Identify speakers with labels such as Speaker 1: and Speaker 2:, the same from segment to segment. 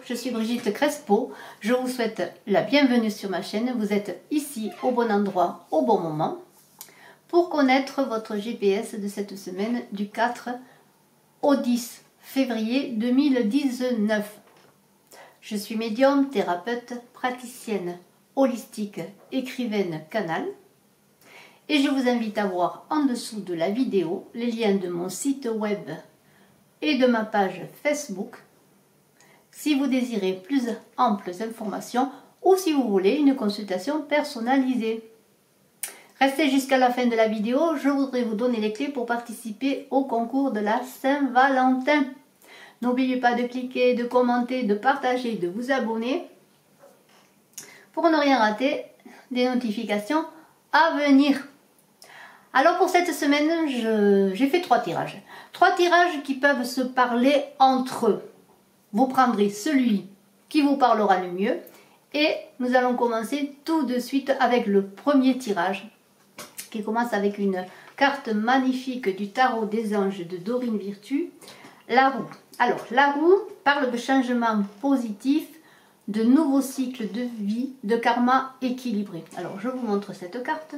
Speaker 1: Je suis Brigitte Crespo, je vous souhaite la bienvenue sur ma chaîne. Vous êtes ici au bon endroit, au bon moment, pour connaître votre GPS de cette semaine du 4 au 10 février 2019. Je suis médium, thérapeute, praticienne, holistique, écrivaine, canal. Et je vous invite à voir en dessous de la vidéo les liens de mon site web et de ma page Facebook si vous désirez plus amples informations ou si vous voulez une consultation personnalisée. Restez jusqu'à la fin de la vidéo, je voudrais vous donner les clés pour participer au concours de la Saint-Valentin. N'oubliez pas de cliquer, de commenter, de partager, de vous abonner pour ne rien rater des notifications à venir. Alors pour cette semaine, j'ai fait 3 tirages. 3 tirages qui peuvent se parler entre eux. Vous prendrez celui qui vous parlera le mieux et nous allons commencer tout de suite avec le premier tirage qui commence avec une carte magnifique du tarot des anges de Dorine Virtue, la roue. Alors la roue parle de changement positif, de nouveaux cycles de vie, de karma équilibré. Alors je vous montre cette carte.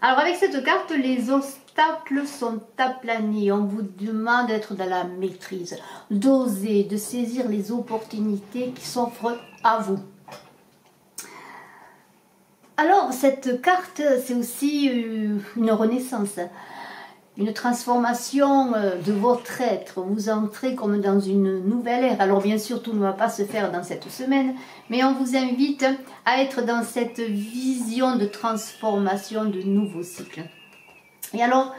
Speaker 1: Alors avec cette carte, les obstacles sont aplanis. On vous demande d'être dans la maîtrise, d'oser, de saisir les opportunités qui s'offrent à vous. Alors cette carte, c'est aussi une renaissance, une transformation de votre être. Vous entrez comme dans une nouvelle ère. Alors bien sûr, tout ne va pas se faire dans cette semaine, mais on vous invite à être dans cette vision de transformation, de nouveaux cycles. Et alors,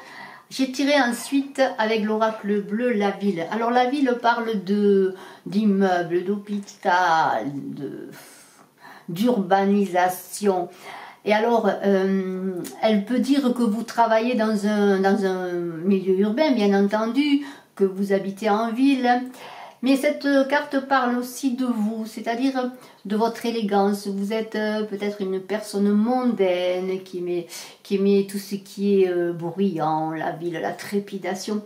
Speaker 1: j'ai tiré ensuite avec l'oracle bleu la ville. Alors la ville parle d'immeubles, d'hôpital, d'urbanisation. Et alors, elle peut dire que vous travaillez dans un milieu urbain, bien entendu, que vous habitez en ville. Mais cette carte parle aussi de vous, c'est-à-dire de votre élégance. Vous êtes peut-être une personne mondaine qui aimait tout ce qui est bruyant, la ville, la trépidation.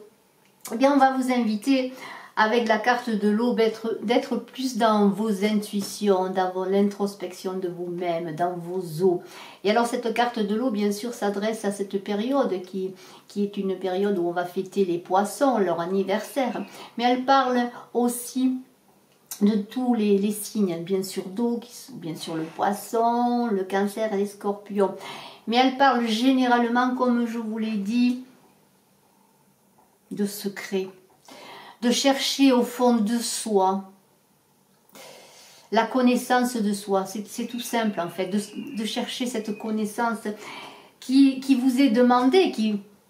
Speaker 1: Eh bien, on va vous inviter avec la carte de l'eau d'être plus dans vos intuitions, dans l'introspection de vous-même, dans vos eaux. Et alors cette carte de l'eau, bien sûr, s'adresse à cette période qui est une période où on va fêter les poissons, leur anniversaire. Mais elle parle aussi de tous les signes, bien sûr d'eau, qui sont bien sûr le poisson, le cancer et les scorpions. Mais elle parle généralement, comme je vous l'ai dit, de secrets. De chercher au fond de soi la connaissance de soi. C'est tout simple en fait, de chercher cette connaissance qui vous est demandée,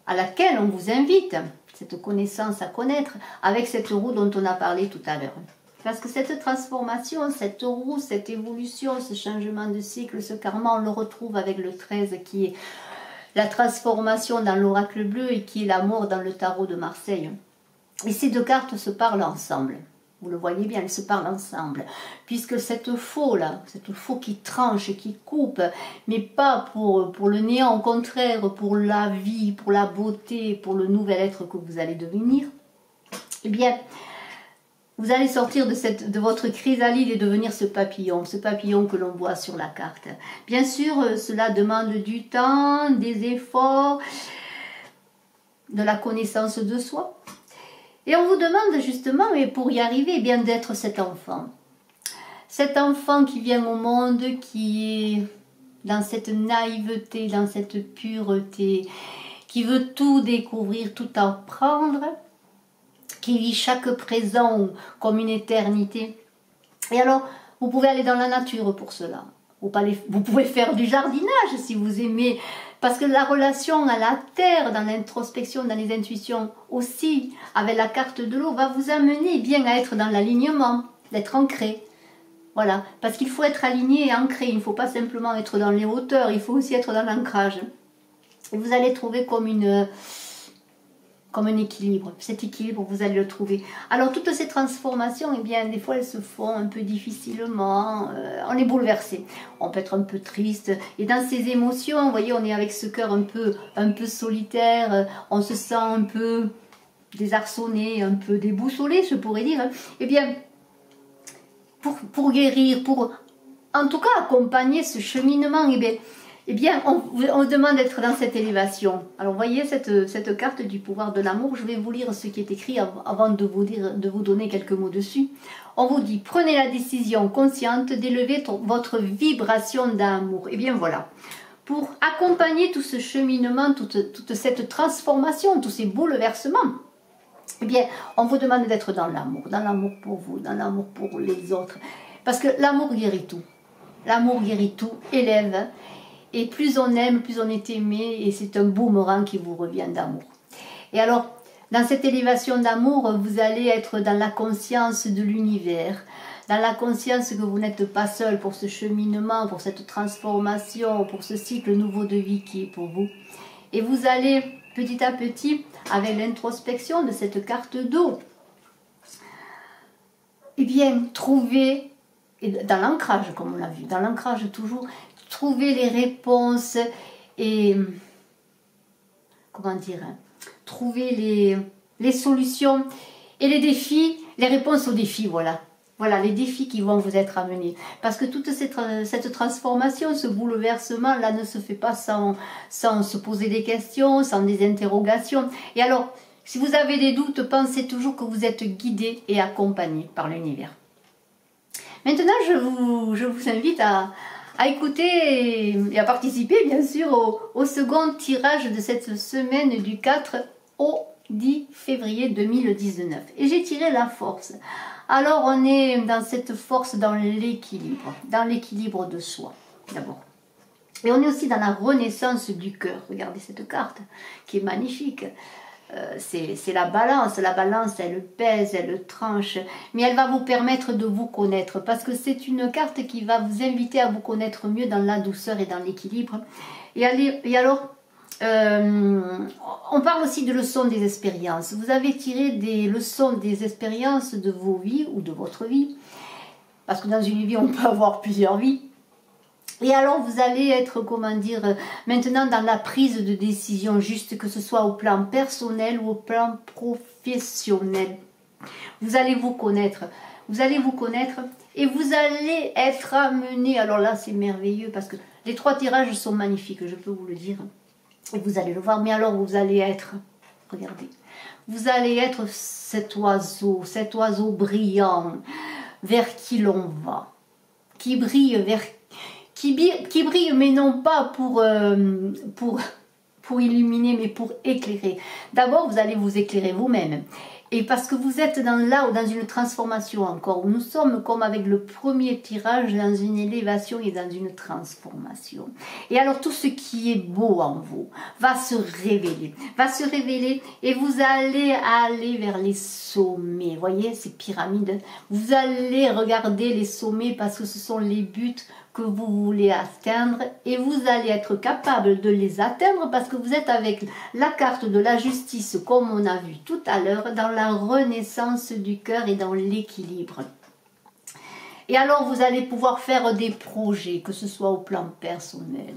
Speaker 1: à laquelle on vous invite, cette connaissance à connaître, avec cette roue dont on a parlé tout à l'heure. Parce que cette transformation, cette roue, cette évolution, ce changement de cycle, ce karma, on le retrouve avec le 13 qui est la transformation dans l'oracle bleu et qui est l'amour dans le tarot de Marseille. Et ces deux cartes se parlent ensemble. Vous le voyez bien, elles se parlent ensemble. Puisque cette faux-là, cette faux qui tranche, qui coupe, mais pas pour le néant, au contraire, pour la vie, pour la beauté, pour le nouvel être que vous allez devenir, eh bien, vous allez sortir de votre chrysalide et devenir ce papillon que l'on voit sur la carte. Bien sûr, cela demande du temps, des efforts, de la connaissance de soi. Et on vous demande justement, et pour y arriver, eh bien d'être cet enfant. Cet enfant qui vient au monde, qui est dans cette naïveté, dans cette pureté, qui veut tout découvrir, tout apprendre, qui vit chaque présent comme une éternité. Et alors, vous pouvez aller dans la nature pour cela. Vous pouvez faire du jardinage si vous aimez, parce que la relation à la terre, dans l'introspection, dans les intuitions aussi, avec la carte de l'eau, va vous amener bien à être dans l'alignement, d'être ancré. Voilà, parce qu'il faut être aligné et ancré, il ne faut pas simplement être dans les hauteurs, il faut aussi être dans l'ancrage. Et vous allez trouver comme un équilibre. Cet équilibre, vous allez le trouver. Alors, toutes ces transformations, eh bien, des fois, elles se font un peu difficilement. On est bouleversé. On peut être un peu triste. Et dans ces émotions, vous voyez, on est avec ce cœur un peu solitaire. On se sent un peu désarçonné, un peu déboussolé, je pourrais dire. Eh bien, pour guérir, pour en tout cas accompagner ce cheminement, eh bien on demande d'être dans cette élévation. Alors voyez cette carte du pouvoir de l'amour, je vais vous lire ce qui est écrit avant de vous donner quelques mots dessus. On vous dit, prenez la décision consciente d'élever votre vibration d'amour. Et bien voilà, pour accompagner tout ce cheminement, toute cette transformation, tous ces bouleversements, eh bien, on vous demande d'être dans l'amour pour vous, dans l'amour pour les autres. Parce que l'amour guérit tout. L'amour guérit tout, élève. Et plus on aime, plus on est aimé. Et c'est un boomerang qui vous revient d'amour. Et alors, dans cette élévation d'amour, vous allez être dans la conscience de l'univers. Dans la conscience que vous n'êtes pas seul pour ce cheminement, pour cette transformation, pour ce cycle nouveau de vie qui est pour vous. Et vous allez petit à petit, avec l'introspection de cette carte d'eau, eh bien, trouver, dans l'ancrage, comme on l'a vu, dans l'ancrage toujours, trouver les réponses et, comment dire, trouver les solutions et les défis, les réponses aux défis, voilà. Voilà les défis qui vont vous être amenés. Parce que toute cette transformation, ce bouleversement-là ne se fait pas sans se poser des questions, sans des interrogations. Et alors, si vous avez des doutes, pensez toujours que vous êtes guidé et accompagné par l'univers. Maintenant, je vous invite à écouter et à participer, bien sûr, au second tirage de cette semaine du 4 au 10 février 2019. Et j'ai tiré la force. Alors on est dans cette force, dans l'équilibre de soi, d'abord. Et on est aussi dans la renaissance du cœur. Regardez cette carte qui est magnifique. C'est la balance. La balance, elle pèse, elle tranche. Mais elle va vous permettre de vous connaître. Parce que c'est une carte qui va vous inviter à vous connaître mieux dans la douceur et dans l'équilibre. Et alors, on parle aussi de leçons des expériences. Vous avez tiré des leçons des expériences de vos vies ou de votre vie. Parce que dans une vie, on peut avoir plusieurs vies. Et alors, vous allez être, comment dire, maintenant dans la prise de décision juste, que ce soit au plan personnel ou au plan professionnel. Vous allez vous connaître. Vous allez vous connaître et vous allez être amené. Alors là, c'est merveilleux parce que les 3 tirages sont magnifiques, je peux vous le dire. Et vous allez le voir, mais alors vous allez être, regardez, vous allez être cet oiseau brillant vers qui l'on va, qui brille mais non pas pour illuminer, mais pour éclairer. D'abord, vous allez vous éclairer vous-même. Et parce que vous êtes dans une transformation encore. Nous sommes comme avec le premier tirage dans une élévation et dans une transformation. Et alors tout ce qui est beau en vous va se révéler. Et vous allez aller vers les sommets. Vous voyez ces pyramides. Vous allez regarder les sommets parce que ce sont les buts que vous voulez atteindre et vous allez être capable de les atteindre parce que vous êtes avec la carte de la justice comme on a vu tout à l'heure dans la renaissance du cœur et dans l'équilibre. Et alors vous allez pouvoir faire des projets, que ce soit au plan personnel,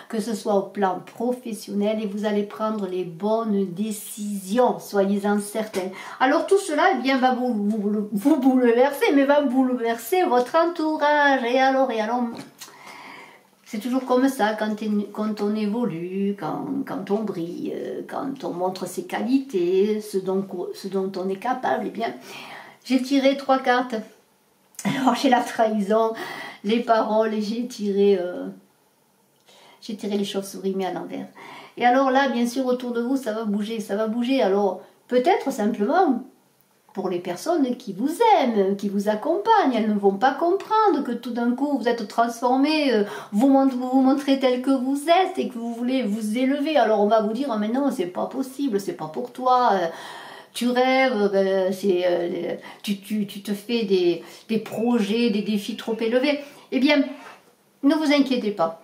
Speaker 1: que ce soit au plan professionnel et vous allez prendre les bonnes décisions, soyez-en certains. Alors tout cela eh bien, va vous bouleverser, mais va bouleverser votre entourage. Et alors, c'est toujours comme ça quand on évolue, quand on brille, quand on montre ses qualités, ce dont on est capable. Eh bien, j'ai tiré 3 cartes. Alors j'ai la trahison, les paroles et j'ai tiré les chauves-souris mais à l'envers. Et alors là, bien sûr, autour de vous, ça va bouger. Alors peut-être simplement pour les personnes qui vous aiment, qui vous accompagnent, elles ne vont pas comprendre que tout d'un coup vous êtes transformé, vous montrez tel que vous êtes et que vous voulez vous élever. Alors on va vous dire, oh, mais non, c'est pas possible, c'est pas pour toi. Tu rêves, tu te fais des projets, des défis trop élevés. Eh bien, ne vous inquiétez pas.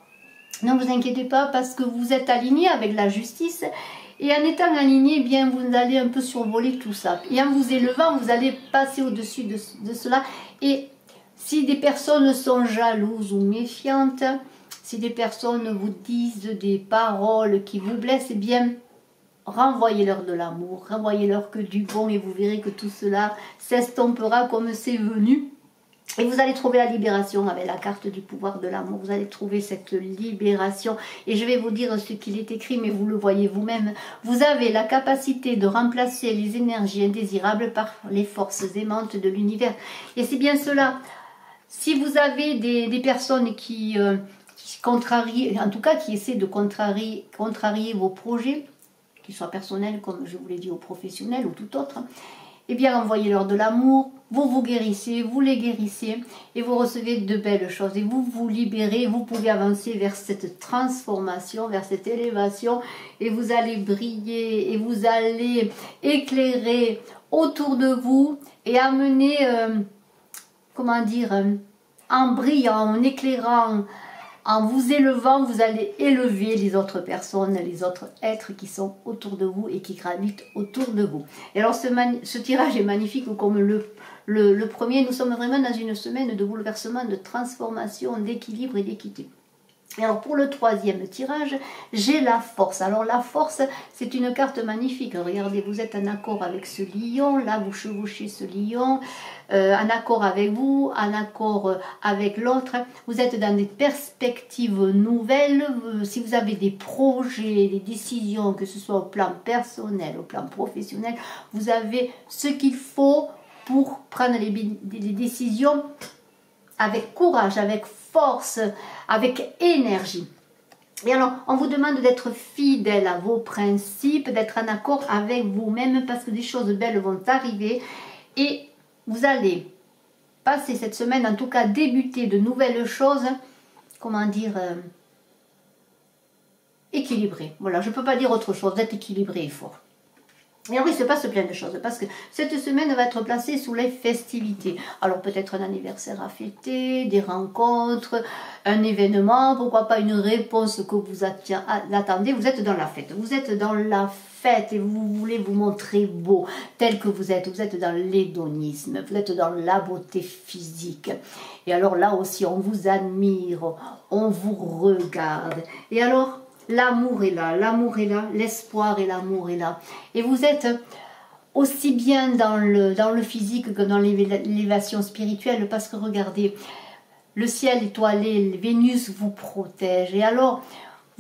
Speaker 1: Ne vous inquiétez pas parce que vous êtes aligné avec la justice. Et en étant aligné, eh bien, vous allez un peu survoler tout ça. Et en vous élevant, vous allez passer au-dessus de cela. Et si des personnes sont jalouses ou méfiantes, si des personnes vous disent des paroles qui vous blessent, eh bien, renvoyez-leur de l'amour, renvoyez-leur que du bon et vous verrez que tout cela s'estompera comme c'est venu. Et vous allez trouver la libération avec la carte du pouvoir de l'amour. Vous allez trouver cette libération. Et je vais vous dire ce qu'il est écrit, mais vous le voyez vous-même. Vous avez la capacité de remplacer les énergies indésirables par les forces aimantes de l'univers. Et c'est bien cela. Si vous avez des personnes qui contrarient, en tout cas qui essaient de contrarier vos projets, qu'ils soient personnels, comme je vous l'ai dit, ou professionnels, ou tout autre, eh bien envoyez-leur de l'amour, vous vous guérissez, vous les guérissez, et vous recevez de belles choses, et vous vous libérez, vous pouvez avancer vers cette transformation, vers cette élévation, et vous allez briller, et vous allez éclairer autour de vous, et amener, comment dire, en brillant, en éclairant, en vous élevant, vous allez élever les autres personnes, les autres êtres qui sont autour de vous et qui gravitent autour de vous. Et alors ce tirage est magnifique comme le premier. Nous sommes vraiment dans une semaine de bouleversement, de transformation, d'équilibre et d'équité. Et alors pour le troisième tirage, j'ai la force. Alors la force, c'est une carte magnifique. Regardez, vous êtes en accord avec ce lion. Là, vous chevauchez ce lion. En accord avec vous, en accord avec l'autre. Vous êtes dans des perspectives nouvelles. Si vous avez des projets, des décisions, que ce soit au plan personnel, au plan professionnel, vous avez ce qu'il faut pour prendre les décisions avec courage, avec force, avec énergie. Et alors, on vous demande d'être fidèle à vos principes, d'être en accord avec vous-même, parce que des choses belles vont arriver et vous allez passer cette semaine, en tout cas débuter de nouvelles choses, comment dire, équilibrées. Voilà, je ne peux pas dire autre chose, d'être équilibré et fort. Et alors il se passe plein de choses parce que cette semaine va être placée sous les festivités. Alors peut-être un anniversaire à fêter, des rencontres, un événement, pourquoi pas une réponse que vous attendez. Vous êtes dans la fête, vous êtes dans la fête et vous voulez vous montrer beau tel que vous êtes dans l'hédonisme, vous êtes dans la beauté physique. Et alors là aussi on vous admire, on vous regarde. Et alors l'amour est là, l'espoir et l'amour est là. Et vous êtes aussi bien dans le physique que dans l'élévation spirituelle, parce que regardez, le ciel étoilé, Vénus vous protège. Et alors,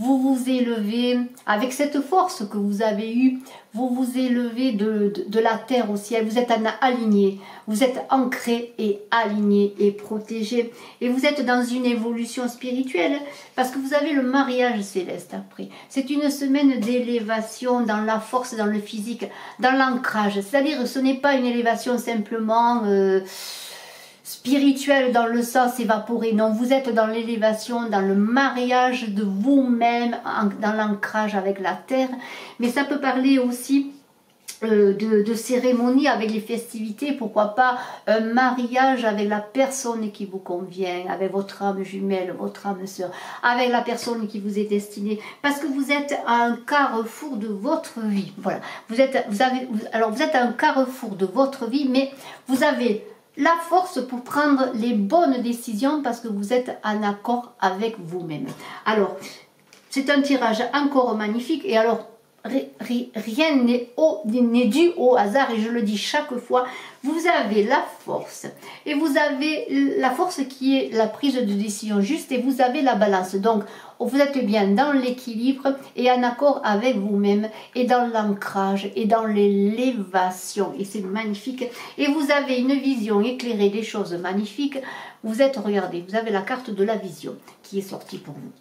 Speaker 1: vous vous élevez avec cette force que vous avez eue, vous vous élevez de la terre au ciel, vous êtes aligné, vous êtes ancré et aligné et protégé. Et vous êtes dans une évolution spirituelle parce que vous avez le mariage céleste après. C'est une semaine d'élévation dans la force, dans le physique, dans l'ancrage. C'est-à-dire ce n'est pas une élévation simplement spirituelle dans le sens évaporé. Non, vous êtes dans l'élévation, dans le mariage de vous-même, dans l'ancrage avec la terre. Mais ça peut parler aussi de cérémonie avec les festivités, pourquoi pas un mariage avec la personne qui vous convient, avec votre âme jumelle, votre âme sœur, avec la personne qui vous est destinée, parce que vous êtes à un carrefour de votre vie. Voilà, vous êtes à un carrefour de votre vie, mais vous avez la force pour prendre les bonnes décisions parce que vous êtes en accord avec vous-même. Alors, c'est un tirage encore magnifique et alors, rien n'est dû au hasard et je le dis chaque fois, vous avez la force et vous avez la force qui est la prise de décision juste et vous avez la balance. Donc, vous êtes bien dans l'équilibre et en accord avec vous-même et dans l'ancrage et dans l'élévation et c'est magnifique. Et vous avez une vision éclairée des choses magnifiques. Regardez, vous avez la carte de la vision qui est sortie pour vous.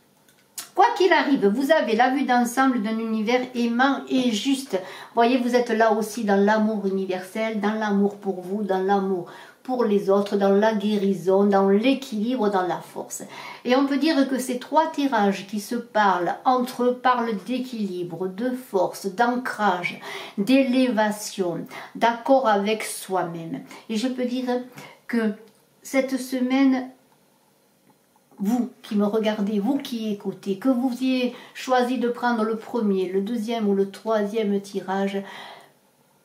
Speaker 1: Quoi qu'il arrive, vous avez la vue d'ensemble d'un univers aimant et juste. Voyez, vous êtes là aussi dans l'amour universel, dans l'amour pour vous, dans l'amour pour les autres, dans la guérison, dans l'équilibre, dans la force. Et on peut dire que ces trois tirages qui se parlent entre eux parlent d'équilibre, de force, d'ancrage, d'élévation, d'accord avec soi-même. Et je peux dire que cette semaine, vous qui me regardez, vous qui écoutez, que vous ayez choisi de prendre le premier, le deuxième ou le troisième tirage,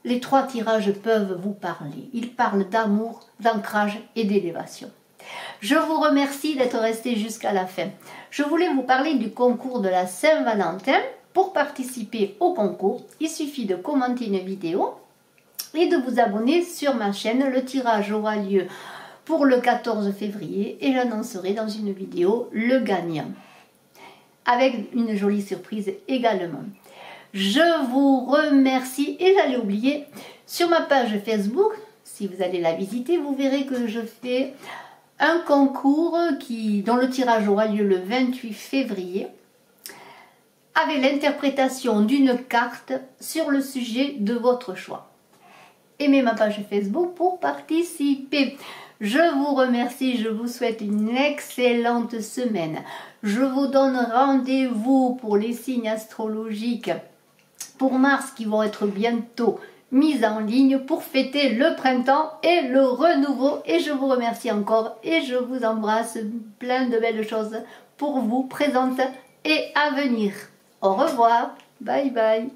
Speaker 1: les trois tirages peuvent vous parler. Ils parlent d'amour, d'ancrage et d'élévation. Je vous remercie d'être resté jusqu'à la fin. Je voulais vous parler du concours de la Saint-Valentin. Pour participer au concours, il suffit de commenter une vidéo et de vous abonner sur ma chaîne. Le tirage aura lieu pour le 14 février et j'annoncerai dans une vidéo le gagnant. Avec une jolie surprise également. Je vous remercie et j'allais oublier, sur ma page Facebook, si vous allez la visiter, vous verrez que je fais un concours dont le tirage aura lieu le 28 février avec l'interprétation d'une carte sur le sujet de votre choix. Aimez ma page Facebook pour participer. Je vous remercie, je vous souhaite une excellente semaine. Je vous donne rendez-vous pour les signes astrologiques pour Mars qui vont être bientôt mis en ligne pour fêter le printemps et le renouveau. Et je vous remercie encore et je vous embrasse. Plein de belles choses pour vous présentes et à venir. Au revoir. Bye bye.